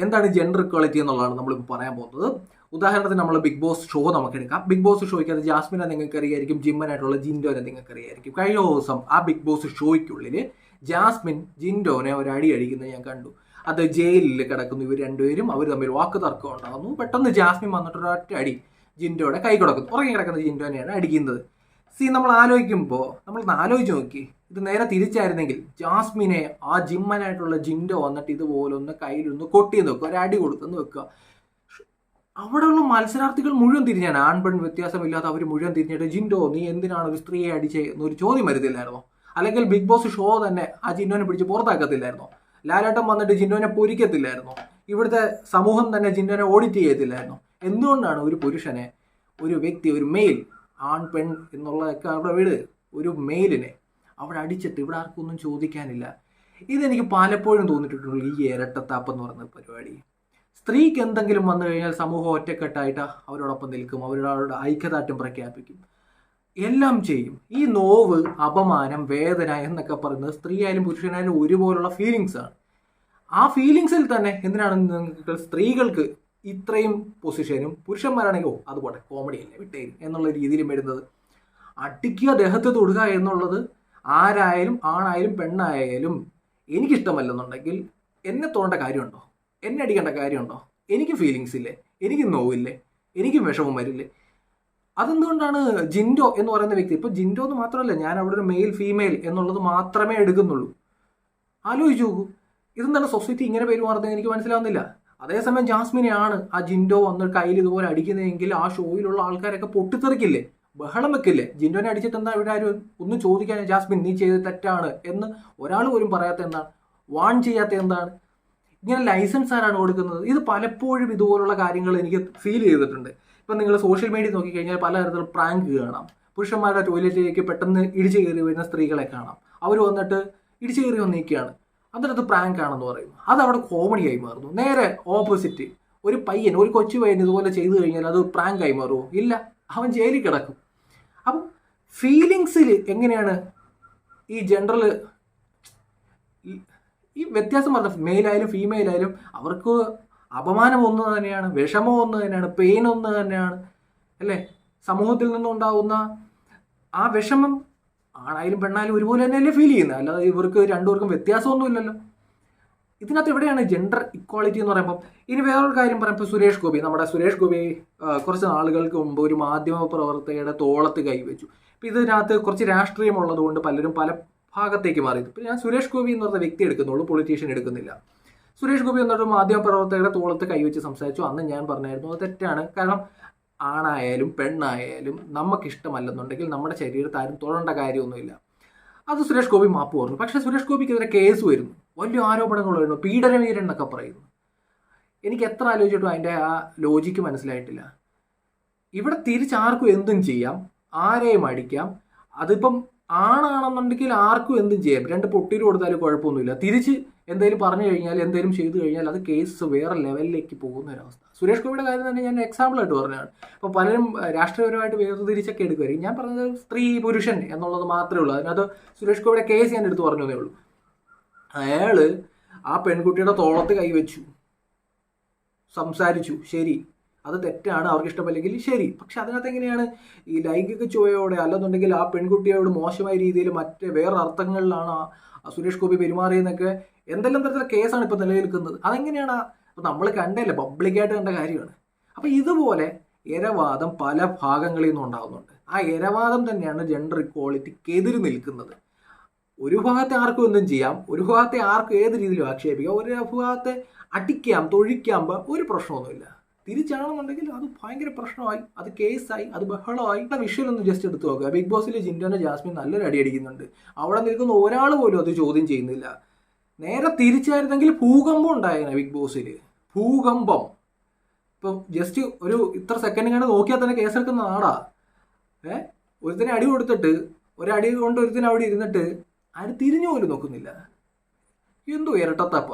എന്താണ് gender equality എന്നുള്ളതാണ് നമ്മളിപ്പോൾ പറയാൻ പോകുന്നത്. ഉദാഹരണത്തിന് നമ്മൾ ബിഗ് ബോസ് ഷോ നമുക്ക് എടുക്കാം. ബിഗ് ബോസ് ഷോയ്ക്ക് അത് ജാസ്മിനെ നിങ്ങൾക്ക് അറിയായിരിക്കും, ജിമ്മനായിട്ടുള്ള ജിൻഡോനെ നിങ്ങൾക്ക് അറിയായിരിക്കും. കഴിഞ്ഞ ദിവസം ആ ബിഗ് ബോസ് ഷോയ്ക്കുള്ളിൽ ജാസ്മിൻ ജിൻഡോനെ ഒരു അടി അടിക്കുന്നത് ഞാൻ കണ്ടു. അത് ജയിലിൽ കിടക്കുന്നു ഇവർ രണ്ടുപേരും, അവർ തമ്മിൽ വാക്ക് തർക്കം ഉണ്ടാകുന്നു. പെട്ടെന്ന് ജാസ്മിൻ വന്നിട്ടൊരൊറ്റ അടി ജിൻഡോയുടെ കൈ കൊടുക്കുന്നു. ഉറങ്ങി കിടക്കുന്ന ജിൻഡോനെയാണ് അടിക്കുന്നത്. നമ്മൾ ആലോചിക്കുമ്പോൾ നമ്മളൊന്ന് ആലോചിച്ച് നോക്കി, ഇത് നേരെ തിരിച്ചായിരുന്നെങ്കിൽ ജാസ്മിനെ ആ ജിമ്മനായിട്ടുള്ള ജിൻഡോ വന്നിട്ട് ഇതുപോലൊന്ന് കയ്യിലൊന്ന് കൊട്ടിയെന്ന് വെക്കുക, ഒരു അടി കൊടുത്തെന്ന് വെക്കുക. അവിടെയുള്ള മത്സരാർത്ഥികൾ മുഴുവൻ തിരിഞ്ഞാണ്, ആൺപെൺ വ്യത്യാസമില്ലാതെ അവർ മുഴുവൻ തിരിഞ്ഞിട്ട് ജിൻഡോ നീ എന്തിനാണ് ഒരു സ്ത്രീയെ അടിച്ചേ എന്നൊരു ചോദ്യം വരുത്തില്ലായിരുന്നോ? അല്ലെങ്കിൽ ബിഗ് ബോസ് ഷോ തന്നെ ആ ജിൻഡോനെ പിടിച്ച് പുറത്താക്കത്തില്ലായിരുന്നോ? ലാലേട്ടൻ വന്നിട്ട് ജിൻഡോനെ പൊരിക്കത്തില്ലായിരുന്നോ? ഇവിടുത്തെ സമൂഹം തന്നെ ജിൻഡോനെ ഓഡിറ്റ് ചെയ്യത്തില്ലായിരുന്നോ? എന്തുകൊണ്ടാണ് ഒരു പുരുഷനെ, ഒരു വ്യക്തി, ഒരു മെയിൽ, ആൺ പെൺ എന്നുള്ളതൊക്കെ അവിടെ വിട്, ഒരു മെയിലിനെ അവിടെ അടിച്ചിട്ട് ഇവിടെ ആർക്കും ഒന്നും ചോദിക്കാനില്ല? ഇതെനിക്ക് പലപ്പോഴും തോന്നിയിട്ടുള്ളൂ ഈ ഇരട്ടത്താപ്പ് എന്ന് പറയുന്ന പരിപാടി. സ്ത്രീക്ക് എന്തെങ്കിലും വന്നു കഴിഞ്ഞാൽ സമൂഹം ഒറ്റക്കെട്ടായിട്ട് അവരോടൊപ്പം നിൽക്കും, അവരുടെ ഐക്യദാർഢ്യം പ്രഖ്യാപിക്കും, എല്ലാം ചെയ്യും. ഈ നോവ്, അപമാനം, വേദന എന്നൊക്കെ പറയുന്നത് സ്ത്രീ ആയാലും പുരുഷനായാലും ഒരുപോലുള്ള ഫീലിങ്സ് ആണ്. ആ ഫീലിങ്സിൽ തന്നെ എന്തിനാണ് നിങ്ങൾക്ക് സ്ത്രീകൾക്ക് ഇത്രയും പൊസിഷനും പുരുഷന്മാരാണെങ്കിൽ അതുപോലെ കോമഡി അല്ലേ വിട്ടേരും എന്നുള്ള രീതിയിലും വരുന്നത്? അടിക്കുക, ദേഹത്ത് തൊടുക എന്നുള്ളത് ആരായാലും ആണായാലും പെണ്ണായാലും എനിക്കിഷ്ടമല്ലെന്നുണ്ടെങ്കിൽ എന്നെ തോണ്ട കാര്യമുണ്ടോ? എന്നെ അടിക്കേണ്ട കാര്യമുണ്ടോ? എനിക്ക് ഫീലിങ്സ് ഇല്ലേ? എനിക്ക് നോവില്ലേ? എനിക്കും വിഷമം വരില്ലേ? അതെന്തുകൊണ്ടാണ് ജിൻഡോ എന്ന് പറയുന്ന വ്യക്തി, ഇപ്പോൾ ജിൻഡോ എന്ന് മാത്രമല്ല, ഞാൻ അവിടെ ഒരു മെയിൽ ഫീമെയിൽ എന്നുള്ളത് മാത്രമേ എടുക്കുന്നുള്ളൂ. ആലോചിച്ച് നോക്കൂ, ഇതെന്താണ് സൊസൈറ്റി ഇങ്ങനെ പെരുമാറുന്നത് എനിക്ക് മനസ്സിലാവുന്നില്ല. അതേസമയം ജാസ്മിനെയാണ് ആ ജിൻഡോ വന്ന് കയ്യിൽ ഇതുപോലെ അടിക്കുന്നതെങ്കിൽ ആ ഷോയിലുള്ള ആൾക്കാരൊക്കെ പൊട്ടിത്തെറിക്കില്ലേ, ബഹളം വെക്കില്ലേ? ജിൻഡോനെ അടിച്ചിട്ട് എന്താ ഇവിടെ ആരും ഒന്നും ചോദിക്കാൻ, ജാസ്മിൻ നീ ചെയ്ത് തെറ്റാണ് എന്ന് ഒരാൾ പോലും പറയാത്ത എന്താണ്? വാൺ ചെയ്യാത്ത എന്താണ്? ഇങ്ങനെ ലൈസൻസ് ആരാണ് കൊടുക്കുന്നത്? ഇത് പലപ്പോഴും ഇതുപോലുള്ള കാര്യങ്ങൾ എനിക്ക് ഫീൽ ചെയ്തിട്ടുണ്ട്. ഇപ്പം നിങ്ങൾ സോഷ്യൽ മീഡിയ നോക്കിക്കഴിഞ്ഞാൽ പലതരത്തിലുള്ള പ്രാങ്ക് കാണാം. പുരുഷന്മാരുടെ ടോയ്ലറ്റിലേക്ക് പെട്ടെന്ന് ഇടിച്ചു കയറി വരുന്ന സ്ത്രീകളെ കാണാം. അവർ വന്നിട്ട് ഇടിച്ചു കയറി വന്നിരിക്കുകയാണ്, അതിനകത്ത് പ്രാങ്ക് ആണെന്ന് പറയും. അതവിടെ കോമഡിയായി മാറുന്നു. നേരെ ഓപ്പോസിറ്റ് ഒരു പയ്യൻ, ഒരു കൊച്ചു പയ്യൻ ഇതുപോലെ ചെയ്തു കഴിഞ്ഞാൽ അത് പ്രാങ്ക് ആയി മാറുമോ? ഇല്ല, അവൻ ജയിലിൽ കിടക്കും. അപ്പം ഫീലിങ്സിൽ എങ്ങനെയാണ് ഈ ജനറൽ ഈ വ്യത്യാസം പറഞ്ഞ മെയിലായാലും ഫീമെയിലായാലും അവർക്ക് അപമാനം ഒന്ന് തന്നെയാണ്, വിഷമം ഒന്ന് തന്നെയാണ്, പെയിൻ ഒന്ന് തന്നെയാണ് അല്ലേ? സമൂഹത്തിൽ നിന്നുണ്ടാവുന്ന ആ വിഷമം ആണായാലും പെണ്ണായാലും ഒരുപോലെ തന്നെയല്ലേ ഫീൽ ചെയ്യുന്നത്, അല്ലാതെ ഇവർക്ക് രണ്ടുപേർക്കും വ്യത്യാസമൊന്നുമില്ലല്ലോ. ഇതിനകത്ത് എവിടെയാണ് ജെൻഡർ ഇക്വാളിറ്റി എന്ന് പറയുമ്പോൾ? ഇനി വേറൊരു കാര്യം പറയുമ്പോൾ സുരേഷ് ഗോപി, നമ്മുടെ സുരേഷ് ഗോപി കുറച്ച് നാളുകൾക്ക് മുമ്പ് ഒരു മാധ്യമ പ്രവർത്തകയുടെ തോളത്ത് കൈവച്ചു. ഇപ്പം ഇതിനകത്ത് കുറച്ച് രാഷ്ട്രീയമുള്ളത് കൊണ്ട് പലരും പല ഭാഗത്തേക്ക് മാറി. ഇപ്പം ഞാൻ സുരേഷ് ഗോപി എന്ന് പറഞ്ഞ വ്യക്തി എടുക്കുന്നുള്ളൂ, പൊളിറ്റീഷ്യൻ എടുക്കുന്നില്ല. സുരേഷ് ഗോപി എന്നൊരു മാധ്യമ പ്രവർത്തകരുടെ തോളത്ത് കൈവച്ച് സംസാരിച്ചു. അന്ന് ഞാൻ പറഞ്ഞായിരുന്നു അത് തെറ്റാണ്. കാരണം ആണായാലും പെണ്ണായാലും നമുക്കിഷ്ടമല്ലെന്നുണ്ടെങ്കിൽ നമ്മുടെ ശരീരത്തെ ആരും തൊഴേണ്ട കാര്യമൊന്നുമില്ല. അത് സുരേഷ് ഗോപി മാപ്പ് പറഞ്ഞു. പക്ഷേ സുരേഷ് ഗോപിക്കെതിരെ കേസ് വരുന്നു, വലിയ ആരോപണങ്ങൾ വരുന്നു, പീഡനവീരൻ എന്നൊക്കെ പറയുന്നു. എനിക്ക് എത്ര ആലോചിച്ചിട്ടും അതിൻ്റെ ആ ലോജിക്ക് മനസ്സിലായിട്ടില്ല. ഇവിടെ തിരിച്ചാർക്കും എന്തും ചെയ്യാം, ആരെയും അടിക്കാം. അതിപ്പം ആണാണെന്നുണ്ടെങ്കിൽ ആർക്കും എന്തും ചെയ്യാം, രണ്ട് പൊട്ടിയിൽ കൊടുത്താലും കുഴപ്പമൊന്നുമില്ല. തിരിച്ച് എന്തെങ്കിലും പറഞ്ഞു കഴിഞ്ഞാൽ, എന്തെങ്കിലും ചെയ്തു കഴിഞ്ഞാൽ അത് കേസ് വേറെ ലെവലിലേക്ക് പോകുന്ന ഒരവസ്ഥ. സുരേഷ് ഗോപിയുടെ കാര്യം തന്നെ ഞാൻ എക്സാമ്പിളായിട്ട് പറഞ്ഞതാണ്. അപ്പോൾ പലരും രാഷ്ട്രീയപരമായിട്ട് വേർതിരിച്ചൊക്കെ എടുക്കുമായിരിക്കും. ഞാൻ പറഞ്ഞത് സ്ത്രീ പുരുഷൻ എന്നുള്ളത് മാത്രമേ ഉള്ളൂ. അതിനകത്ത് സുരേഷ് ഗോപിയുടെ കേസ് ഞാൻ എടുത്ത് പറഞ്ഞതേ ഉള്ളൂ. അയാൾ ആ പെൺകുട്ടിയുടെ തോളത്ത് കൈവച്ചു, സംസാരിച്ചു, ശരി, അത് തെറ്റാണ്, അവർക്ക് ഇഷ്ടമല്ലെങ്കിൽ ശരി. പക്ഷെ അതിനകത്ത് എങ്ങനെയാണ് ഈ ലൈംഗിക ചുവയോടെ അല്ലെന്നുണ്ടെങ്കിൽ ആ പെൺകുട്ടിയോട് മോശമായ രീതിയിൽ മറ്റ് വേറെ അർത്ഥങ്ങളിലാണ് സുരേഷ് ഗോപി പെരുമാറിയെന്നൊക്കെ എന്തെല്ലാം തരത്തിലുള്ള കേസാണ് ഇപ്പോൾ നിലനിൽക്കുന്നത്? അതെങ്ങനെയാണ്? അപ്പം നമ്മൾ കണ്ടല്ലേ, പബ്ലിക്കായിട്ട് കണ്ട കാര്യമാണ്. അപ്പം ഇതുപോലെ ഇരവാദം പല ഭാഗങ്ങളിൽ നിന്നും ഉണ്ടാകുന്നുണ്ട്. ആ ഇരവാദം തന്നെയാണ് ജെൻഡർ ഇക്വാളിറ്റിക്കെതിരെ നിൽക്കുന്നത്. ഒരു ഭാഗത്തെ ആർക്കും എന്തും ചെയ്യാം, ഒരു ഭാഗത്തെ ആർക്കും ഏത് രീതിയിലും ആക്ഷേപിക്കാം, ഒരു ഭാഗത്തെ അടിക്കാം, തൊഴിക്കാം, ഒരു പ്രശ്നമൊന്നുമില്ല. തിരിച്ചാണെന്നുണ്ടെങ്കിൽ അത് ഭയങ്കര പ്രശ്നമായി, അത് കേസായി, അത് ബഹളമായി. വിഷ്വൽ ഒന്ന് ജസ്റ്റ് എടുത്ത് നോക്കുക. ബിഗ് ബോസിൽ ജിൻഡോനെ ജാസ്മിൻ നല്ലൊരു അടി അടിക്കുന്നുണ്ട്. അവിടെ നിൽക്കുന്ന ഒരാൾ പോലും അത് ചോദ്യം ചെയ്യുന്നില്ല. നേരെ തിരിച്ചായിരുന്നെങ്കിൽ ഭൂകമ്പം ഉണ്ടായേനെ ബിഗ് ബോസിൽ. ഭൂകമ്പം. ഇപ്പം ജസ്റ്റ് ഒരു ഇത്ര സെക്കൻഡ് കണ്ട് നോക്കിയാൽ തന്നെ കേസെടുക്കുന്ന നാടാ. ഒരുത്തിനെ അടി കൊടുത്തിട്ട്, ഒരടി കൊണ്ട് ഒരുത്തിനെ അവിടെ ഇരുന്നിട്ട് ആരും തിരിഞ്ഞു പോലും നോക്കുന്നില്ല. എന്തോ ഇരട്ടത്തപ്പ.